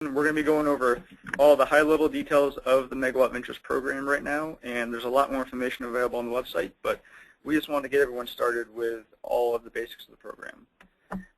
We're going to be going over all the high-level details of the MegaWatt Ventures program right now, and there's a lot more information available on the website, but we just want to get everyone started with all of the basics of the program.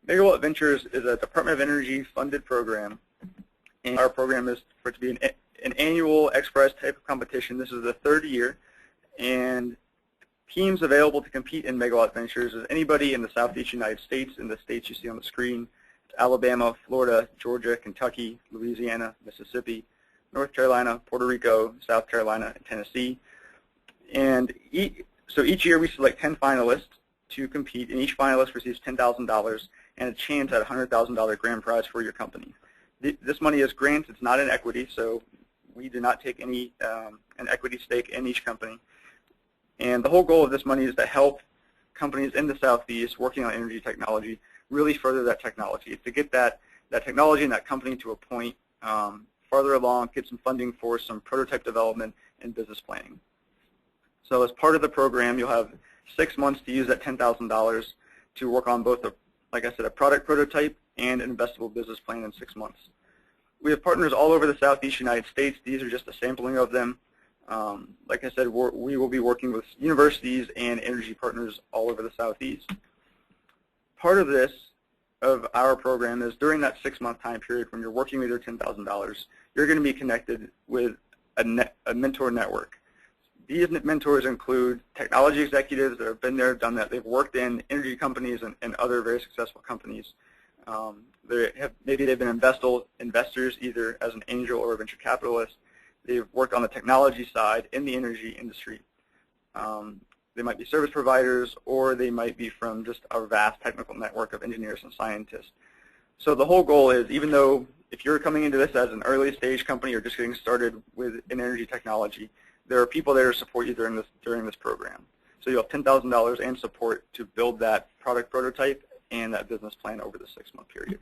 MegaWatt Ventures is a Department of Energy funded program, and our program is for it to be an annual X Prize type of competition. This is the third year, and teams available to compete in MegaWatt Ventures is anybody in the Southeastern United States, in the states you see on the screen: Alabama, Florida, Georgia, Kentucky, Louisiana, Mississippi, North Carolina, Puerto Rico, South Carolina, and Tennessee. And so each year we select 10 finalists to compete, and each finalist receives $10,000 and a chance at a $100,000 grand prize for your company. This money is grants. It's not in equity, so we do not take any an equity stake in each company. And the whole goal of this money is to help companies in the Southeast working on energy technology really further that technology, to get that technology and that company to a point farther along, get some funding for some prototype development and business planning. So as part of the program, you'll have 6 months to use that $10,000 to work on both, like I said, a product prototype and an investable business plan in 6 months. We have partners all over the Southeast United States. These are just a sampling of them. Like I said, we will be working with universities and energy partners all over the Southeast. Part of our program is during that 6-month time period when you're working with your $10,000, you're going to be connected with a mentor network. These mentors include technology executives that have been there, done that. They've worked in energy companies and other very successful companies. Maybe they've been investors either as an angel or a venture capitalist. They've worked on the technology side in the energy industry. They might be service providers, or they might be from just our vast technical network of engineers and scientists. So the whole goal is, even though if you're coming into this as an early stage company or just getting started with an energy technology, there are people there to support you during this program. So you'll have $10,000 and support to build that product prototype and that business plan over the 6-month period.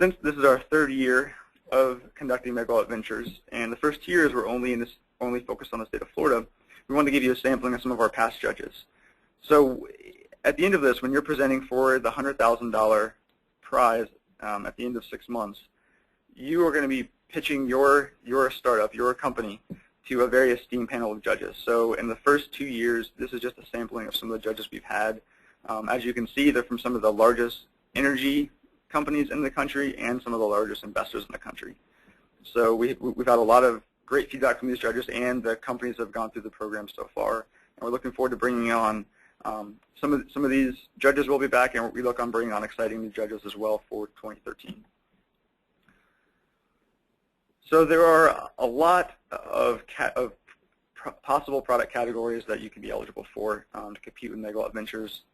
Since this is our third year of conducting MegaWatt Ventures, and the first 2 years were only focused on the state of Florida, we want to give you a sampling of some of our past judges. So at the end of this, when you're presenting for the $100,000 prize at the end of 6 months, you are going to be pitching your startup, your company, to a very esteemed panel of judges. So in the first 2 years, this is just a sampling of some of the judges we've had. As you can see, they're from some of the largest energy companies in the country and some of the largest investors in the country. So we've had a lot of great feedback from these judges and the companies that have gone through the program so far. And we're looking forward to bringing on some of these judges will be back, and we look on bringing on exciting new judges as well for 2013. So there are a lot of possible product categories that you can be eligible for to compete with MegaWatt Ventures.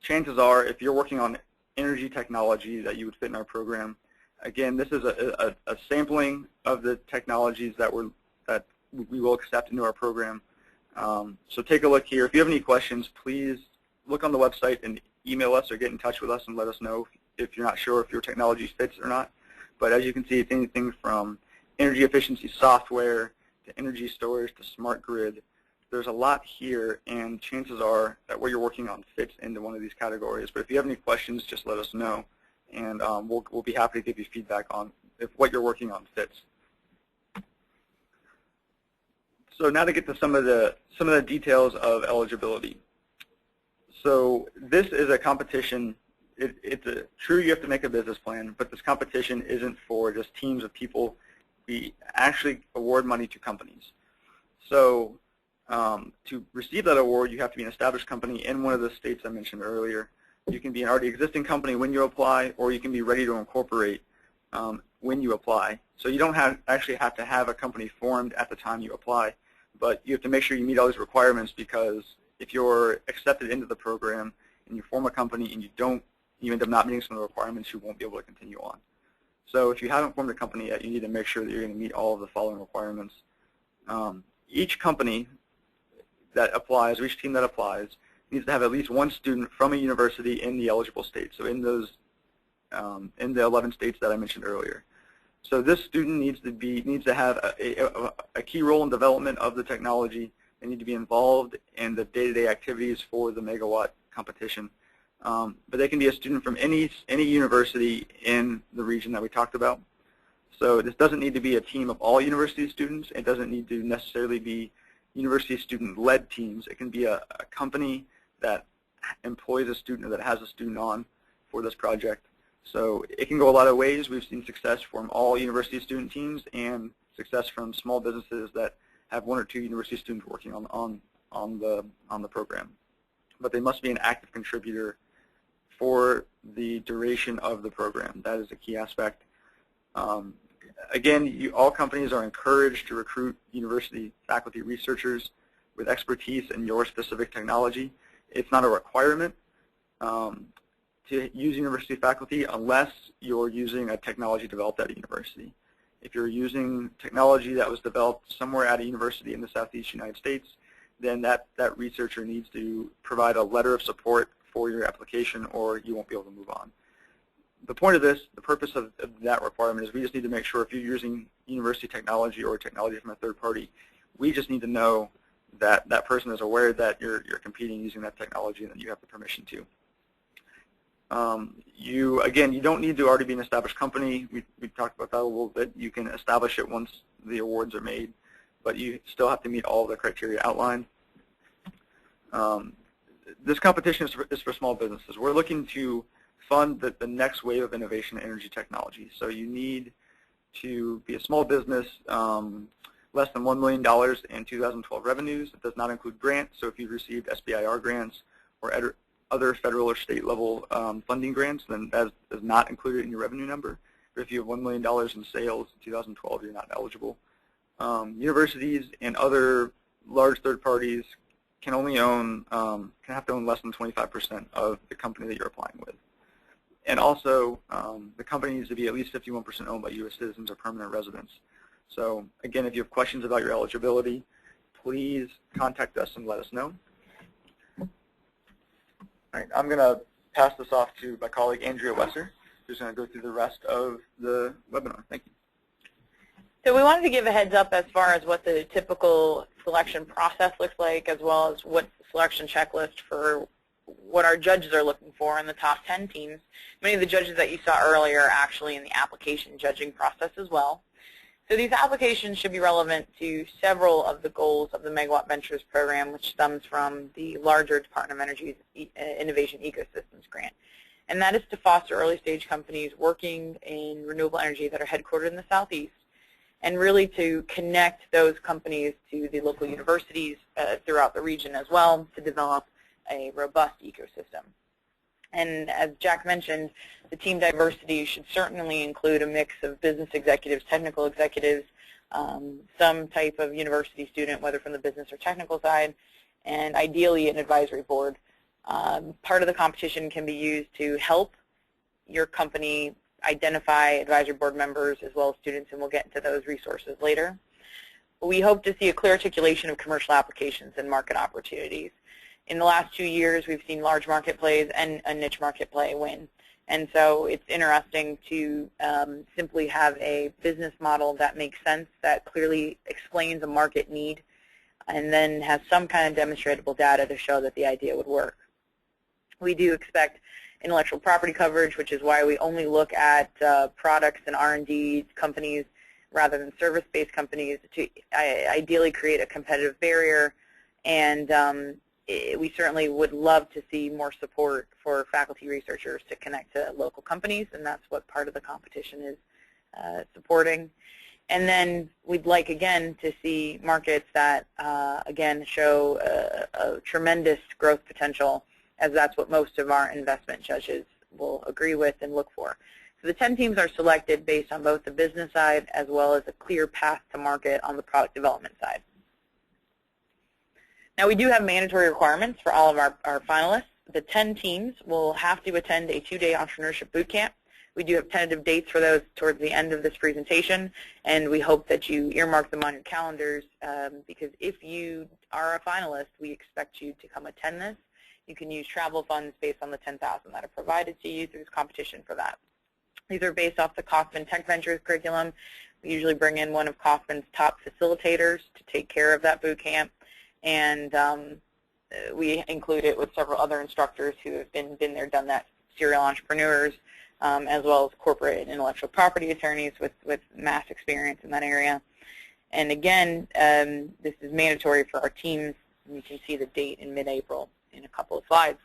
Chances are, if you're working on energy technology, that you would fit in our program. Again, this is a sampling of the technologies that we will accept into our program. So take a look here. If you have any questions, please look on the website and email us or get in touch with us and let us know if you're not sure if your technology fits or not. But as you can see, it's anything from energy efficiency software to energy storage to smart grid. There's a lot here, and chances are that what you're working on fits into one of these categories. But if you have any questions, just let us know, and we'll be happy to give you feedback on if what you're working on fits. So now to get to some of the details of eligibility. So this is a competition. It's true you have to make a business plan, but this competition isn't for just teams of people. We actually award money to companies. So to receive that award, you have to be an established company in one of the states I mentioned earlier. You can be an already existing company when you apply, or you can be ready to incorporate when you apply. So you don't actually have to have a company formed at the time you apply, but you have to make sure you meet all these requirements, because if you're accepted into the program and you form a company and you end up not meeting some of the requirements, you won't be able to continue on. So if you haven't formed a company yet, you need to make sure that you're going to meet all of the following requirements. Each company that applies, or each team that applies, needs to have at least one student from a university in the eligible states. So in those, in the 11 states that I mentioned earlier. So this student needs to have a key role in development of the technology. They need to be involved in the day-to-day activities for the MegaWatt competition. But they can be a student from any university in the region that we talked about. So this doesn't need to be a team of all university students. It doesn't need to necessarily be university student-led teams. It can be a company that employs a student or that has a student on for this project. So it can go a lot of ways. We've seen success from all university student teams and success from small businesses that have 1 or 2 university students working on the program. But they must be an active contributor for the duration of the program. That is a key aspect. Again, all companies are encouraged to recruit university faculty researchers with expertise in your specific technology. It's not a requirement to use university faculty unless you're using a technology developed at a university. If you're using technology that was developed somewhere at a university in the Southeast United States, then that researcher needs to provide a letter of support for your application or you won't be able to move on. The point of this, the purpose of that requirement is we just need to make sure if you're using university technology or technology from a third party, we just need to know that that person is aware that you're competing using that technology and that you have the permission to. Again, you don't need to already be an established company. We talked about that a little bit. You can establish it once the awards are made, but you still have to meet all of the criteria outlined. This competition is for small businesses. We're looking to fund the next wave of innovation in energy technology. So you need to be a small business, less than $1 million in 2012 revenues. It does not include grants. So if you've received SBIR grants or other federal or state level funding grants, then that is not included in your revenue number. But if you have $1 million in sales in 2012, you're not eligible. Universities and other large third parties can only own, can have to own less than 25% of the company that you're applying with. And also, the company needs to be at least 51% owned by U.S. citizens or permanent residents. So again, if you have questions about your eligibility, please contact us and let us know. All right, I'm going to pass this off to my colleague Andrea Wesser, who's going to go through the rest of the webinar. Thank you. So we wanted to give a heads up as far as what the typical selection process looks like, as well as what the selection checklist for what our judges are looking for in the top 10 teams. Many of the judges that you saw earlier are actually in the application judging process as well. So these applications should be relevant to several of the goals of the MegaWatt Ventures program, which stems from the larger Department of Energy's Innovation Ecosystems grant. And that is to foster early stage companies working in renewable energy that are headquartered in the Southeast, and really to connect those companies to the local universities throughout the region as well to develop a robust ecosystem. And as Jack mentioned, the team diversity should certainly include a mix of business executives, technical executives, some type of university student, whether from the business or technical side, and ideally an advisory board. Part of the competition can be used to help your company identify advisory board members as well as students, and we'll get into those resources later. We hope to see a clear articulation of commercial applications and market opportunities. In the last 2 years, we've seen large market plays and a niche market play win. And so it's interesting to simply have a business model that makes sense, that clearly explains a market need, and then has some kind of demonstratable data to show that the idea would work. We do expect intellectual property coverage, which is why we only look at products and R&D companies rather than service-based companies to ideally create a competitive barrier. And we certainly would love to see more support for faculty researchers to connect to local companies, and that's what part of the competition is supporting. And then we'd like, again, to see markets that, again, show a tremendous growth potential, as that's what most of our investment judges will agree with and look for. So the 10 teams are selected based on both the business side as well as a clear path to market on the product development side. Now, we do have mandatory requirements for all of our finalists. The 10 teams will have to attend a 2-day entrepreneurship boot camp. We do have tentative dates for those towards the end of this presentation, and we hope that you earmark them on your calendars, because if you are a finalist, we expect you to come attend this. You can use travel funds based on the $10,000 that are provided to you through this competition for that. These are based off the Kauffman Tech Ventures curriculum. We usually bring in one of Kauffman's top facilitators to take care of that boot camp, and we include it with several other instructors who have been there, done that, serial entrepreneurs, as well as corporate and intellectual property attorneys with mass experience in that area. And again, this is mandatory for our teams, and you can see the date in mid-April in a couple of slides.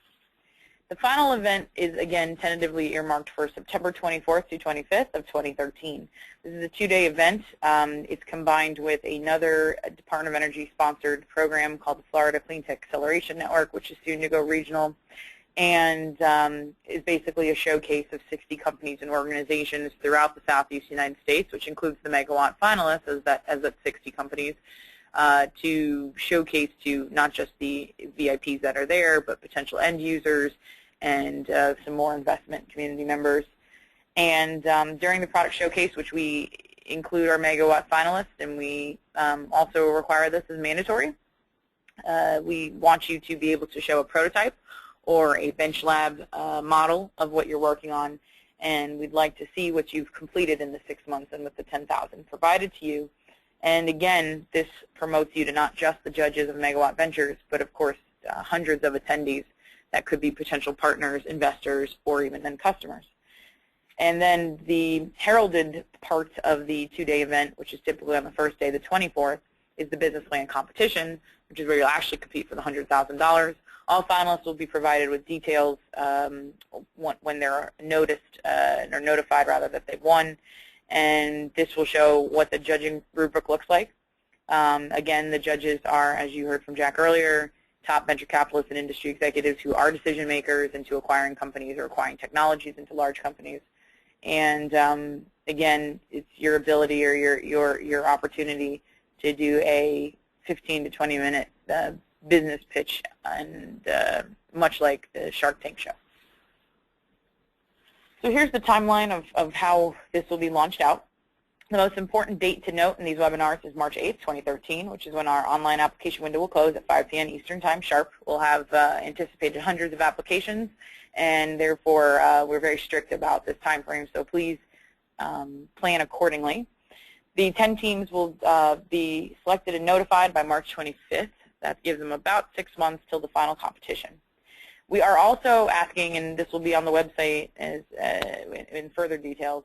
The final event is, again, tentatively earmarked for September 24th to 25th of 2013. This is a 2-day event. It's combined with another Department of Energy-sponsored program called the Florida Clean Tech Acceleration Network, which is soon to go regional, and is basically a showcase of 60 companies and organizations throughout the Southeast United States, which includes the MegaWatt finalists as that 60 companies, to showcase to not just the VIPs that are there, but potential end users and some more investment community members. And during the product showcase, which we include our MegaWatt finalists, and we also require this as mandatory, we want you to be able to show a prototype or a bench lab model of what you're working on, and we'd like to see what you've completed in the 6 months and with the 10,000 provided to you. And again, this promotes you to not just the judges of MegaWatt Ventures, but of course hundreds of attendees that could be potential partners, investors, or even then customers. And then the heralded part of the 2-day event, which is typically on the first day, the 24th, is the business plan competition, which is where you'll actually compete for the $100,000. All finalists will be provided with details when they're noticed or notified rather that they've won, and this will show what the judging rubric looks like. Again, the judges are, as you heard from Jack earlier, top venture capitalists and industry executives who are decision makers into acquiring companies or acquiring technologies into large companies. And again, it's your ability or your opportunity to do a 15 to 20 minute business pitch, and much like the Shark Tank show. So here's the timeline of how this will be launched out. The most important date to note in these webinars is March 8th, 2013, which is when our online application window will close at 5 p.m. Eastern Time sharp. We'll have anticipated hundreds of applications, and therefore we're very strict about this time frame, so please plan accordingly. The 10 teams will be selected and notified by March 25th. That gives them about 6 months till the final competition. We are also asking, and this will be on the website as, in further details,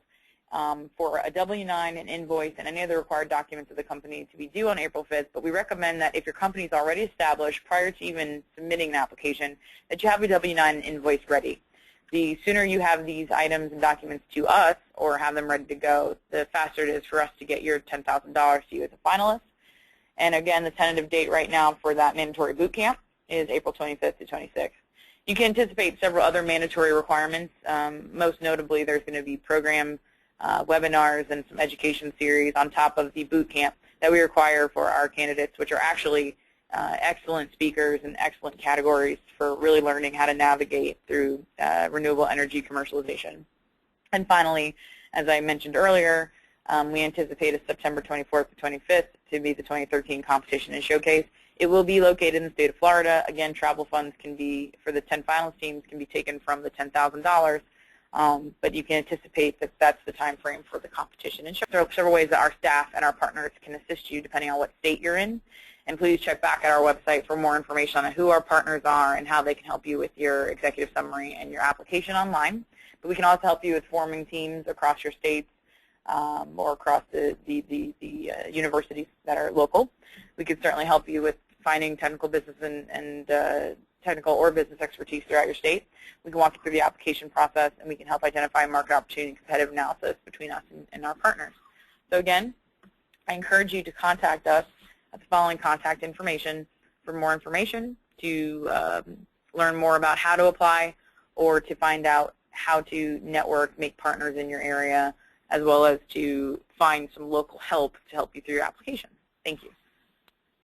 for a W-9, an invoice, and any other required documents of the company to be due on April 5th, but we recommend that if your company is already established prior to even submitting an application, that you have a W-9 and invoice ready. The sooner you have these items and documents to us or have them ready to go, the faster it is for us to get your $10,000 to you as a finalist. And again, the tentative date right now for that mandatory boot camp is April 25th to 26th. You can anticipate several other mandatory requirements. Most notably, there's going to be program webinars and some education series on top of the boot camp that we require for our candidates, which are actually excellent speakers and excellent categories for really learning how to navigate through renewable energy commercialization. And finally, as I mentioned earlier, we anticipate a September 24th to 25th to be the 2013 competition and showcase. It will be located in the state of Florida. Again, travel funds can be, for the 10 finalist teams, can be taken from the $10,000. But you can anticipate that that's the time frame for the competition. And there are several ways that our staff and our partners can assist you depending on what state you're in. And please check back at our website for more information on who our partners are and how they can help you with your executive summary and your application online. But we can also help you with forming teams across your states or across the universities that are local. We can certainly help you with finding technical business and technical or business expertise throughout your state. We can walk you through the application process, and we can help identify market opportunity and competitive analysis between us and our partners. So again, I encourage you to contact us at the following contact information for more information, to learn more about how to apply, or to find out how to network, make partners in your area, as well as to find some local help to help you through your application. Thank you.